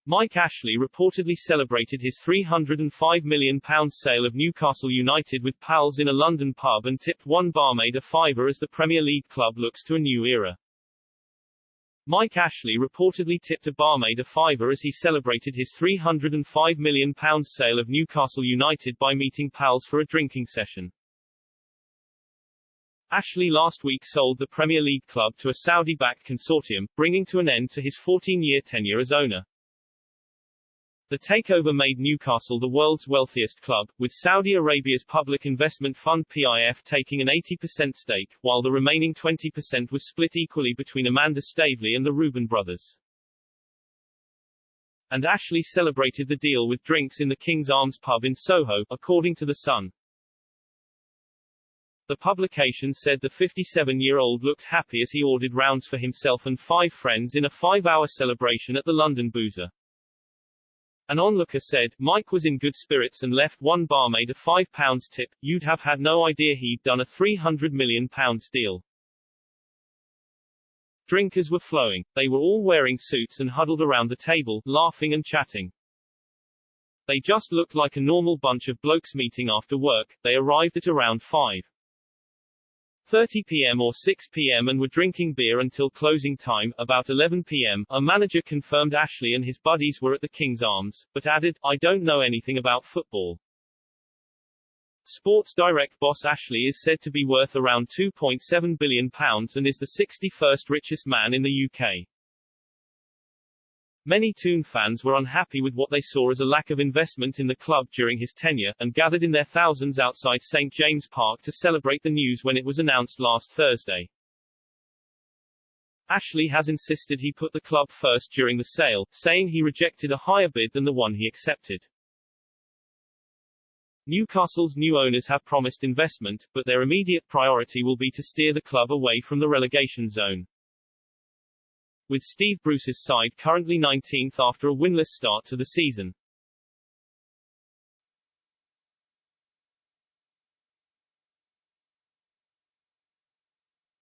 Mike Ashley reportedly celebrated his £305 million sale of Newcastle United with pals in a London pub and tipped one barmaid a fiver as the Premier League club looks to a new era. Mike Ashley reportedly tipped a barmaid a fiver as he celebrated his £305 million sale of Newcastle United by meeting pals for a drinking session. Ashley last week sold the Premier League club to a Saudi-backed consortium, bringing to an end to his 14-year tenure as owner. The takeover made Newcastle the world's wealthiest club, with Saudi Arabia's public investment fund PIF taking an 80% stake, while the remaining 20% was split equally between Amanda Staveley and the Reuben brothers. And Ashley celebrated the deal with drinks in the King's Arms pub in Soho, according to The Sun. The publication said the 57-year-old looked happy as he ordered rounds for himself and 5 friends in a 5-hour celebration at the London Boozer. An onlooker said, Mike was in good spirits and left one barmaid a £5 tip. You'd have had no idea he'd done a £300 million deal. Drinkers were flowing. They were all wearing suits and huddled around the table, laughing and chatting. They just looked like a normal bunch of blokes meeting after work. They arrived at around 5:30 p.m. or 6 p.m. and were drinking beer until closing time, about 11 p.m. A manager confirmed Ashley and his buddies were at the King's Arms, but added, I don't know anything about football. Sports Direct boss Ashley is said to be worth around £2.7 billion and is the 61st richest man in the UK. Many Toon fans were unhappy with what they saw as a lack of investment in the club during his tenure, and gathered in their thousands outside St James Park to celebrate the news when it was announced last Thursday. Ashley has insisted he put the club first during the sale, saying he rejected a higher bid than the one he accepted. Newcastle's new owners have promised investment, but their immediate priority will be to steer the club away from the relegation zone. With Steve Bruce's side currently 19th after a winless start to the season.